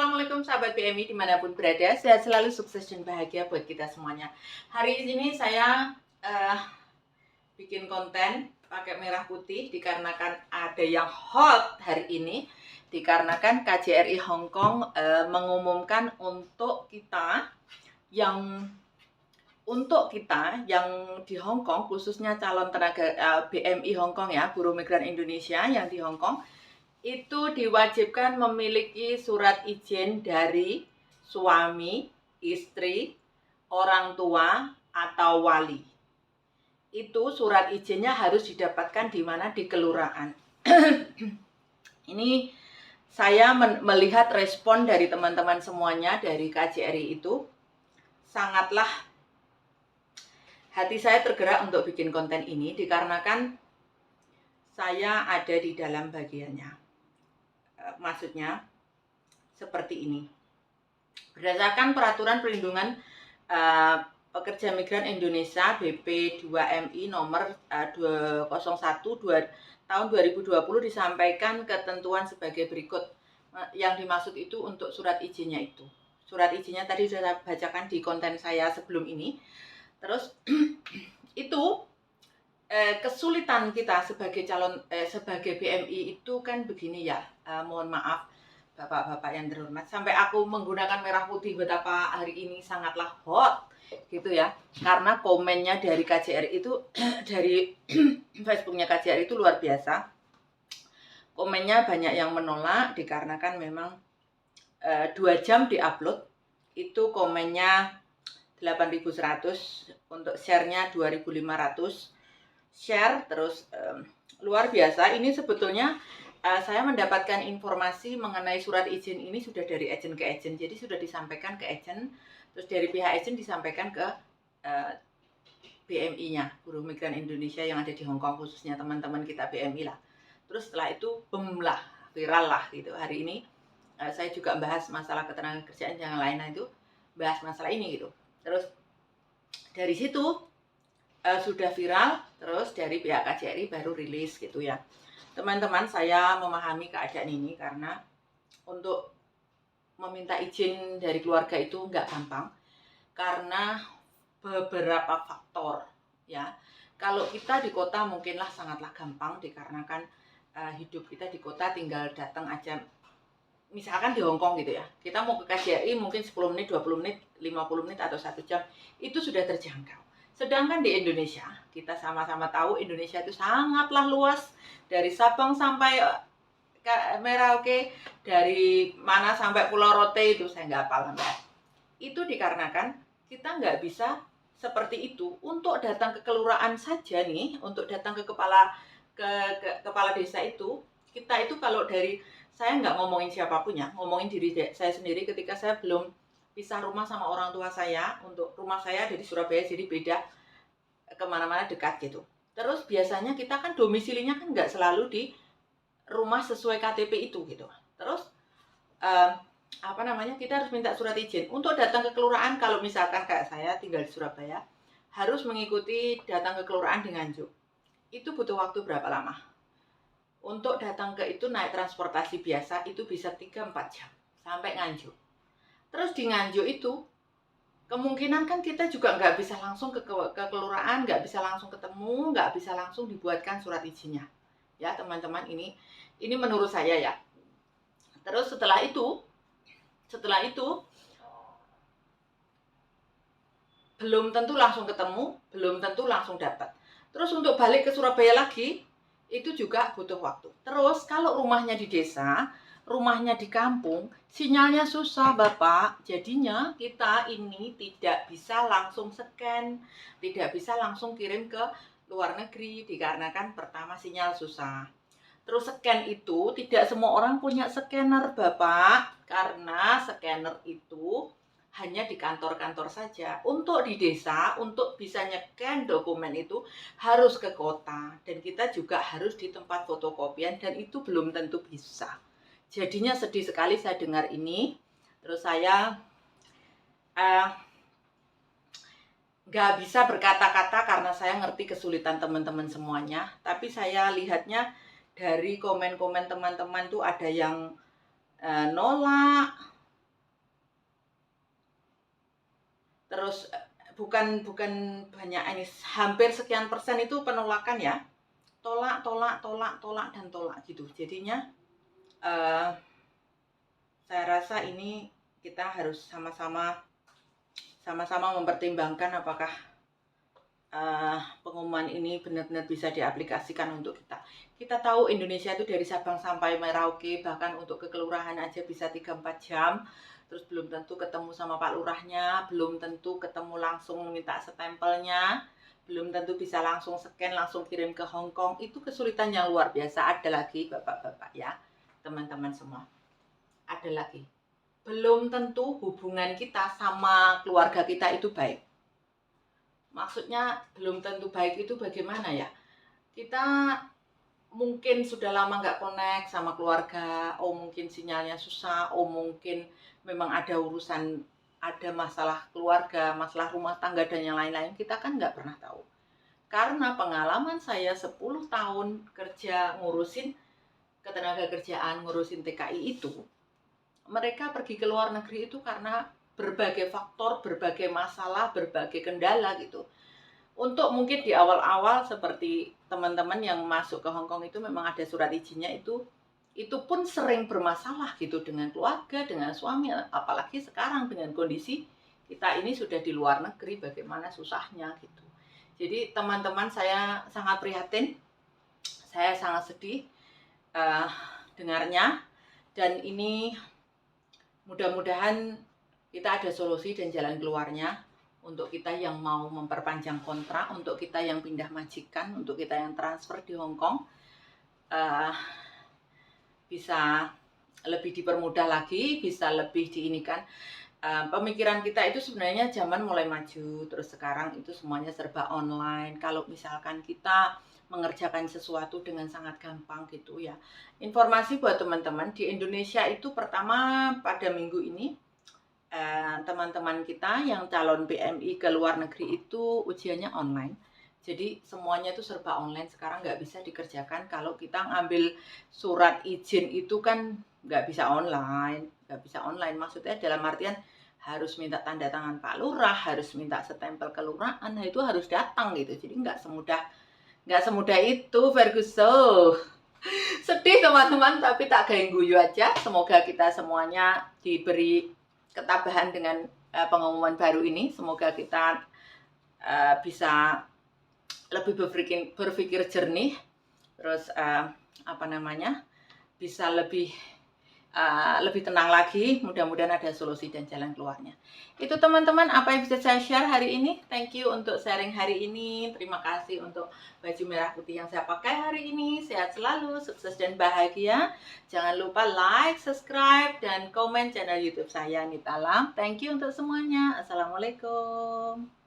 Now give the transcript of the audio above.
Assalamualaikum sahabat PMI dimanapun berada, sehat selalu, sukses dan bahagia buat kita semuanya. Hari ini saya bikin konten pakai merah putih dikarenakan ada yang hot hari ini, dikarenakan KJRI Hong Kong mengumumkan untuk kita yang di Hong Kong, khususnya calon tenaga BMI Hong Kong ya, buruh migran Indonesia yang di Hong Kong, itu diwajibkan memiliki surat izin dari suami, istri, orang tua, atau wali. Itu surat izinnya harus didapatkan di mana? Di kelurahan. Ini saya melihat respon dari teman-teman semuanya dari KJRI itu sangatlah, hati saya tergerak untuk bikin konten ini dikarenakan saya ada di dalam bagiannya. Maksudnya seperti ini. Berdasarkan Peraturan Perlindungan Pekerja Migran Indonesia BP 2MI nomor 201 tahun 2020 disampaikan ketentuan sebagai berikut. Yang dimaksud itu untuk surat izinnya itu. Surat izinnya tadi sudah saya bacakan di konten saya sebelum ini. Terus itu kesulitan kita sebagai sebagai BMI itu kan begini ya, mohon maaf bapak-bapak yang terhormat, sampai aku menggunakan merah putih betapa hari ini sangatlah hot gitu ya, karena komennya dari KJRI itu dari Facebooknya KJRI itu luar biasa, komennya banyak yang menolak dikarenakan memang 2 jam diupload itu komennya 8.100, untuk share-nya 2.500 share, terus luar biasa. Ini sebetulnya saya mendapatkan informasi mengenai surat izin ini sudah dari agent ke agent, jadi sudah disampaikan ke agent, terus dari pihak agent disampaikan ke BMI-nya, Buruh Migran Indonesia yang ada di Hong Kong, khususnya teman-teman kita BMI lah. Terus setelah itu lah, viral lah gitu. Hari ini saya juga bahas masalah ketenagakerjaan yang lain, itu bahas masalah ini gitu. Terus dari situ sudah viral, terus dari pihak KJRI baru rilis gitu ya. Teman-teman, saya memahami keadaan ini karena untuk meminta izin dari keluarga itu nggak gampang karena beberapa faktor ya. Kalau kita di kota mungkinlah sangatlah gampang dikarenakan hidup kita di kota tinggal datang aja. Misalkan di Hong Kong gitu ya, kita mau ke KJRI mungkin 10 menit, 20 menit, 50 menit atau 1 jam itu sudah terjangkau. Sedangkan di Indonesia, kita sama-sama tahu Indonesia itu sangatlah luas, dari Sabang sampai Merauke, dari mana sampai Pulau Rote itu saya nggak hafal. Itu dikarenakan kita nggak bisa seperti itu untuk datang ke kelurahan saja nih, untuk datang ke kepala desa itu, kita itu kalau dari, saya nggak ngomongin siapapun ya, ngomongin diri saya sendiri ketika saya belum pisah rumah sama orang tua saya, untuk rumah saya dari Surabaya jadi beda, kemana-mana dekat gitu. Terus biasanya kita kan domisilinya kan nggak selalu di rumah sesuai KTP itu gitu. Terus kita harus minta surat izin untuk datang ke kelurahan. Kalau misalkan kayak saya tinggal di Surabaya, harus mengikuti datang ke kelurahan di Nganjuk. Itu butuh waktu berapa lama? Untuk datang ke itu naik transportasi biasa itu bisa 3-4 jam sampai Nganjuk. Terus di Nganjuk itu kemungkinan kan kita juga nggak bisa langsung ke kelurahan, nggak bisa langsung ketemu, nggak bisa langsung dibuatkan surat izinnya. Ya teman-teman, ini menurut saya ya. Terus setelah itu belum tentu langsung ketemu, belum tentu langsung dapat. Terus untuk balik ke Surabaya lagi, itu juga butuh waktu. Terus kalau rumahnya di desa, rumahnya di kampung, sinyalnya susah Bapak. Jadinya kita ini tidak bisa langsung scan, tidak bisa langsung kirim ke luar negeri dikarenakan pertama sinyal susah. Terus scan itu tidak semua orang punya scanner Bapak, karena scanner itu hanya di kantor-kantor saja. Untuk di desa, untuk bisa nyekan dokumen itu harus ke kota, dan kita juga harus di tempat fotokopian, dan itu belum tentu bisa. Jadinya sedih sekali saya dengar ini. Terus saya nggak bisa berkata-kata karena saya ngerti kesulitan teman-teman semuanya. Tapi saya lihatnya dari komen-komen teman-teman tuh ada yang nolak, Terus bukan banyak ini, hampir sekian persen itu penolakan ya. Tolak dan tolak gitu. Jadinya saya rasa ini kita harus sama-sama mempertimbangkan apakah pengumuman ini benar-benar bisa diaplikasikan untuk kita. Kita tahu Indonesia itu dari Sabang sampai Merauke, bahkan untuk ke kelurahan aja bisa 3-4 jam. Terus belum tentu ketemu sama Pak Lurahnya, belum tentu ketemu langsung minta stempelnya, belum tentu bisa langsung scan, langsung kirim ke Hong Kong. Itu kesulitan yang luar biasa. Ada lagi Bapak-bapak ya, teman-teman semua. Ada lagi. Belum tentu hubungan kita sama keluarga kita itu baik. Maksudnya belum tentu baik itu bagaimana ya? Kita mungkin sudah lama nggak connect sama keluarga, mungkin sinyalnya susah, mungkin memang ada urusan, ada masalah keluarga, masalah rumah tangga dan yang lain-lain, kita kan nggak pernah tahu. Karena pengalaman saya 10 tahun kerja ngurusin ketenagakerjaan, ngurusin TKI itu, mereka pergi ke luar negeri itu karena berbagai faktor, berbagai masalah, berbagai kendala gitu. Untuk mungkin di awal-awal seperti teman-teman yang masuk ke Hong Kong itu memang ada surat izinnya, itu pun sering bermasalah gitu dengan keluarga, dengan suami, apalagi sekarang dengan kondisi kita ini sudah di luar negeri, bagaimana susahnya gitu. Jadi teman-teman, saya sangat prihatin, saya sangat sedih dengarnya, dan ini mudah-mudahan kita ada solusi dan jalan keluarnya untuk kita yang mau memperpanjang kontrak, untuk kita yang pindah majikan, untuk kita yang transfer di Hong Kong, bisa lebih dipermudah lagi, bisa lebih diinikan. Pemikiran kita itu sebenarnya zaman mulai maju, terus sekarang itu semuanya serba online. Kalau misalkan kita mengerjakan sesuatu dengan sangat gampang gitu ya. Informasi buat teman-teman, di Indonesia itu pertama pada minggu ini, teman-teman kita yang calon PMI ke luar negeri itu ujiannya online. Jadi semuanya itu serba online sekarang, nggak bisa dikerjakan. Kalau kita ngambil surat izin itu kan nggak bisa online, maksudnya dalam artian harus minta tanda tangan Pak Lurah, harus minta stempel kelurahan, nah itu harus datang gitu. Jadi nggak semudah itu, Ferguson. Sedih teman-teman, tapi tak gaeng guyu aja. Semoga kita semuanya diberi ketabahan dengan pengumuman baru ini. Semoga kita bisa lebih berpikir jernih, terus bisa lebih tenang lagi. Mudah-mudahan ada solusi dan jalan keluarnya. Itu teman-teman apa yang bisa saya share hari ini. Thank you untuk sharing hari ini. Terima kasih untuk baju merah putih yang saya pakai hari ini. Sehat selalu, sukses dan bahagia. Jangan lupa like, subscribe, dan komen channel YouTube saya Nita Lam. Thank you untuk semuanya. Assalamualaikum.